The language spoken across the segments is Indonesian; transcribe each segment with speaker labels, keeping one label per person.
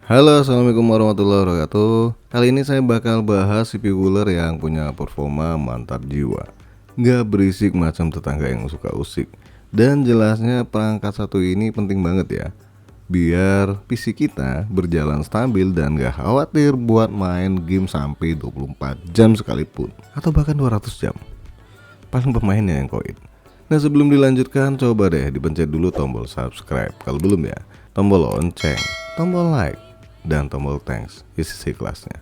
Speaker 1: Halo, assalamualaikum warahmatullahi wabarakatuh. Kali ini saya bakal bahas CPU cooler yang punya performa mantap jiwa, nggak berisik macam tetangga yang suka usik. Dan jelasnya perangkat satu ini penting banget ya, biar PC kita berjalan stabil dan gak khawatir buat main game sampai 24 jam sekalipun, atau bahkan 200 jam. Paling pemainnya yang koin. Nah, sebelum dilanjutkan, coba deh dipencet dulu tombol subscribe kalau belum ya, tombol lonceng, tombol like, dan tombol thanks isi kelasnya.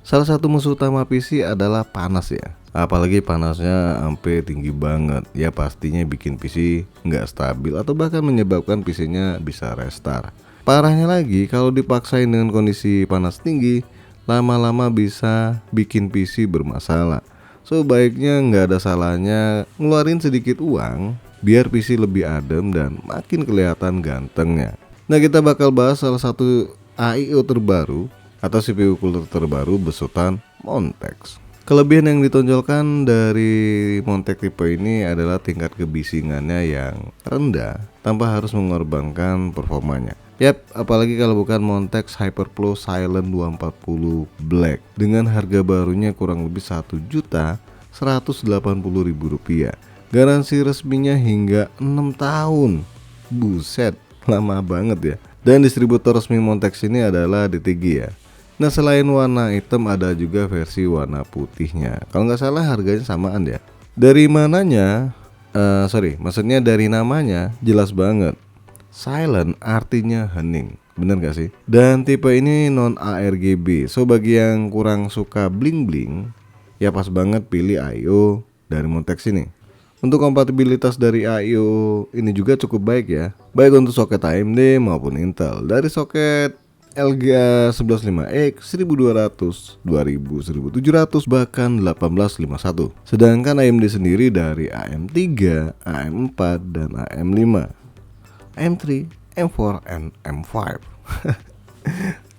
Speaker 1: Salah satu musuh utama PC adalah panas ya. Apalagi panasnya sampai tinggi banget, ya pastinya bikin PC nggak stabil atau bahkan menyebabkan PC-nya bisa restart. Parahnya lagi, kalau dipaksain dengan kondisi panas tinggi, lama-lama bisa bikin PC bermasalah. So baiknya nggak ada salahnya ngeluarin sedikit uang biar PC lebih adem dan makin kelihatan gantengnya. Nah, kita bakal bahas salah satu AIO terbaru atau CPU cooler terbaru besutan Montex. Kelebihan yang ditonjolkan dari Montex tipe ini adalah tingkat kebisingannya yang rendah tanpa harus mengorbankan performanya. Yap, apalagi kalau bukan Montex Hyperflow Silent 240 Black dengan harga barunya kurang lebih Rp1.180.000. Garansi resminya hingga 6 tahun. Buset, lama banget ya. Dan distributor resmi Montex ini adalah DTG ya. Nah, selain warna hitam ada juga versi warna putihnya. Kalau nggak salah harganya samaan ya. Dari mananya? Maksudnya dari namanya jelas banget. Silent artinya hening, bener gak sih? Dan tipe ini non ARGB. So bagi yang kurang suka bling bling, ya pas banget pilih AIO dari Montex ini. Untuk kompatibilitas dari AIO ini juga cukup baik ya, baik untuk soket AMD maupun Intel. Dari soket LGA 115X 1200, 2000, 1700 bahkan 1851. Sedangkan AMD sendiri dari AM3, AM4 dan AM5, AM3, M4, and M5.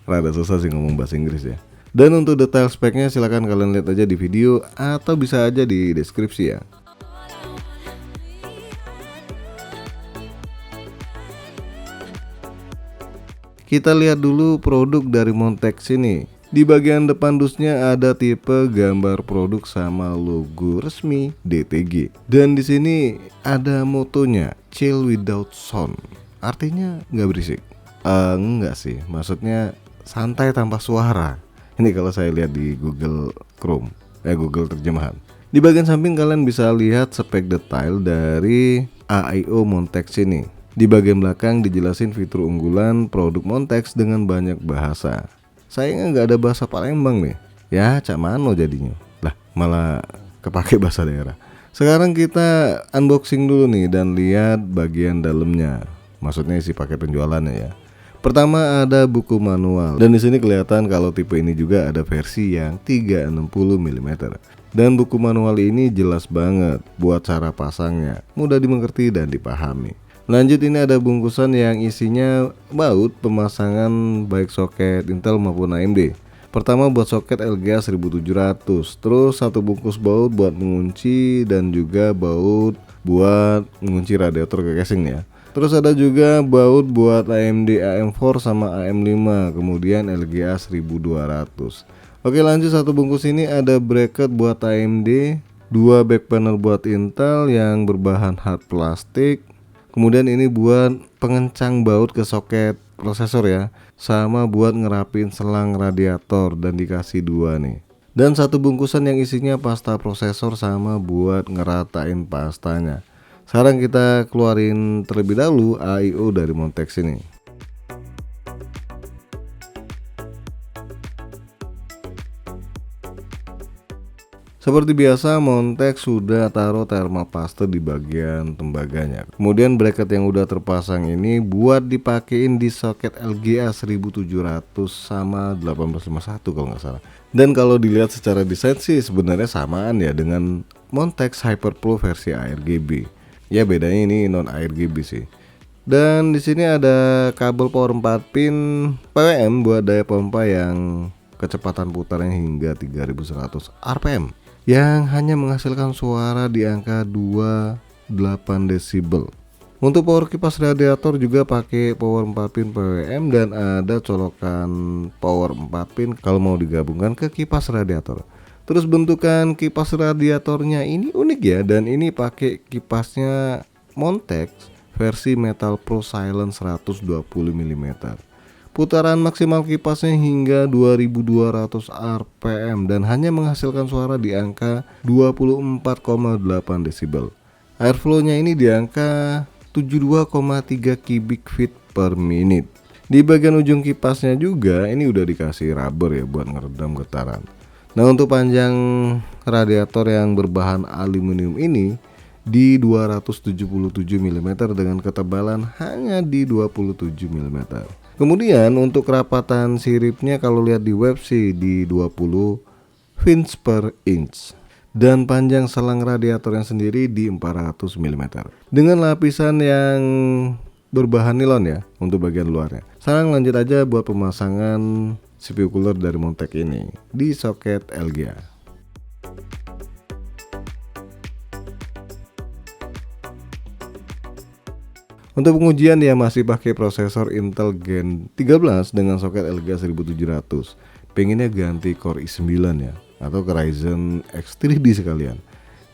Speaker 1: Rada susah sih ngomong bahasa Inggris ya. Dan untuk detail speknya silahkan kalian lihat aja di video atau bisa aja di deskripsi ya. Kita lihat dulu produk dari Montex ini. Di bagian depan dusnya ada tipe gambar produk sama logo resmi DTG. Dan di sini ada motonya, chill without sound. Artinya nggak berisik. Enggak sih, maksudnya santai tanpa suara. Ini kalau saya lihat di Google Chrome, Google terjemahan. Di bagian samping kalian bisa lihat spek detail dari AIO Montex ini. Di bagian belakang dijelasin fitur unggulan produk Montex dengan banyak bahasa. Sayangnya nggak ada bahasa Palembang nih. Ya, cak mano jadinya. Lah, malah kepake bahasa daerah. Sekarang kita unboxing dulu nih dan lihat bagian dalamnya. Maksudnya isi paket penjualannya ya. Pertama ada buku manual dan di sini kelihatan kalau tipe ini juga ada versi yang 360 mm. Dan buku manual ini jelas banget buat cara pasangnya, mudah dimengerti dan dipahami. Lanjut, ini ada bungkusan yang isinya baut pemasangan baik soket Intel maupun AMD. Pertama buat soket LGA 1700, terus satu bungkus baut buat mengunci dan juga baut buat mengunci radiator ke casing ya. Terus ada juga baut buat AMD AM4 sama AM5, kemudian LGA 1200. Oke, lanjut, satu bungkus ini ada bracket buat AMD, dua back panel buat Intel yang berbahan hard plastik. Kemudian ini buat pengencang baut ke soket prosesor ya, sama buat ngerapin selang radiator dan dikasih dua nih. Dan satu bungkusan yang isinya pasta prosesor sama buat ngeratain pastanya. Sekarang kita keluarin terlebih dahulu AIO dari Montex ini. Seperti biasa, Montex sudah taruh thermopaste di bagian tembaganya. Kemudian bracket yang udah terpasang ini buat dipakein di soket LGA 1700 sama 1851 kalau nggak salah. Dan kalau dilihat secara desain sih sebenarnya samaan ya dengan Montex Hyperflow versi ARGB. Ya bedanya ini non ARGB sih. Dan di sini ada kabel power 4 pin PWM buat daya pompa yang kecepatan putarnya hingga 3100 rpm yang hanya menghasilkan suara di angka 2 desibel. Untuk power kipas radiator juga pakai power 4 pin PWM dan ada colokan power 4 pin kalau mau digabungkan ke kipas radiator. Terus bentukan kipas radiatornya ini unik ya, dan ini pakai kipasnya Montex versi Metal Pro Silent 120 mm. Putaran maksimal kipasnya hingga 2200 rpm dan hanya menghasilkan suara di angka 24,8 desibel. Airflow-nya ini di angka 72,3 cubic feet per minute. Di bagian ujung kipasnya juga ini udah dikasih rubber ya buat ngeredam getaran. Nah, untuk panjang radiator yang berbahan aluminium ini di 277 mm dengan ketebalan hanya di 27 mm. Kemudian untuk kerapatan siripnya kalau lihat di web sih di 20 fins per inch. Dan panjang selang radiatornya sendiri di 400 mm dengan lapisan yang berbahan nilon ya untuk bagian luarnya. Sekarang lanjut aja buat pemasangan CPU cooler dari Montec ini di soket LGA. Untuk pengujian dia masih pakai prosesor Intel Gen 13 dengan soket LGA 1700. Pengennya ganti Core i9 ya, atau ke Ryzen X3D sekalian.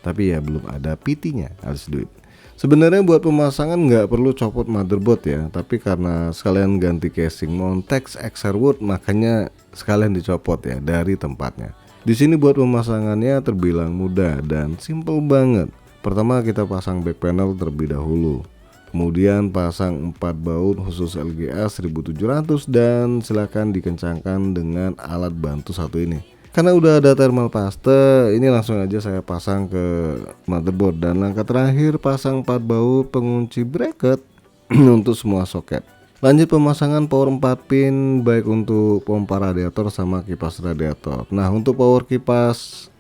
Speaker 1: Tapi ya belum ada PT-nya, harus duit. Sebenarnya buat pemasangan nggak perlu copot motherboard ya, tapi karena sekalian ganti casing Montex Exerwood makanya sekalian dicopot ya dari tempatnya. Di sini buat pemasangannya terbilang mudah dan simple banget. Pertama kita pasang back panel terlebih dahulu. Kemudian pasang 4 baut khusus LGA 1700 dan silakan dikencangkan dengan alat bantu satu ini. Karena udah ada thermal paste, ini langsung aja saya pasang ke motherboard. Dan langkah terakhir pasang 4 baut pengunci bracket untuk semua soket. Lanjut pemasangan power 4 pin baik untuk pompa radiator sama kipas radiator. Nah, untuk power kipas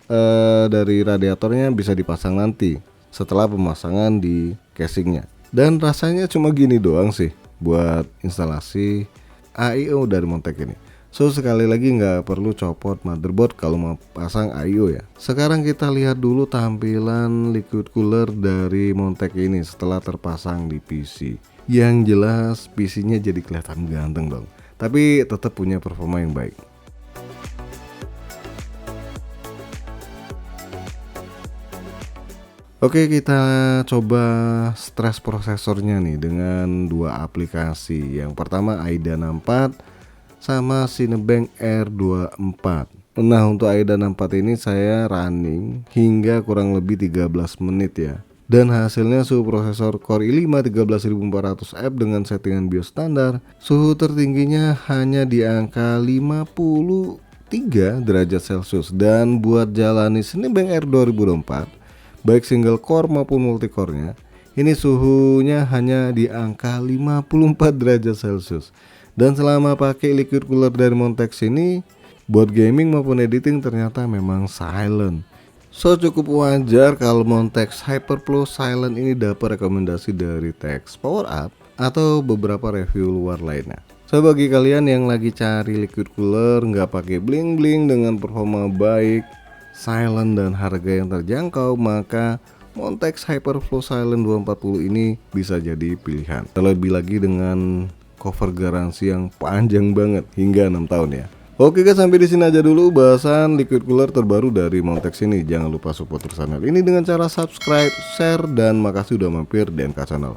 Speaker 1: dari radiatornya bisa dipasang nanti setelah pemasangan di casingnya. Dan rasanya cuma gini doang sih buat instalasi AIO dari Montec ini. So sekali lagi nggak perlu copot motherboard kalau mau pasang AIO ya. Sekarang kita lihat dulu tampilan liquid cooler dari Montec ini setelah terpasang di PC. Yang jelas PC-nya jadi kelihatan ganteng dong, tapi tetap punya performa yang baik. Oke, kita coba stress prosesornya nih dengan dua aplikasi. Yang pertama AIDA 64 sama Cinebench R24. Nah, untuk AIDA 64 ini saya running hingga kurang lebih 13 menit ya. Dan hasilnya suhu prosesor Core i5 13400F dengan settingan BIOS standar. Suhu tertingginya hanya di angka 53 derajat Celcius. Dan buat jalani Cinebench R2024 baik single core maupun multicore-nya, ini suhunya hanya di angka 54 derajat Celcius. Dan selama pakai liquid cooler dari Montec ini, buat gaming maupun editing ternyata memang silent. So cukup wajar kalau Montec Hyperflow Silent ini dapat rekomendasi dari Tex Power Up atau beberapa review luar lainnya. So bagi kalian yang lagi cari liquid cooler nggak pakai bling bling dengan performa baik, silent dan harga yang terjangkau, maka Montec Hyperflow Silent 240 ini bisa jadi pilihan. Terlebih lagi dengan cover garansi yang panjang banget hingga 6 tahun ya. Oke guys, sampai di sini aja dulu bahasan liquid cooler terbaru dari Montec ini. Jangan lupa support channel ini dengan cara subscribe, share, dan makasih udah mampir di MK Channel.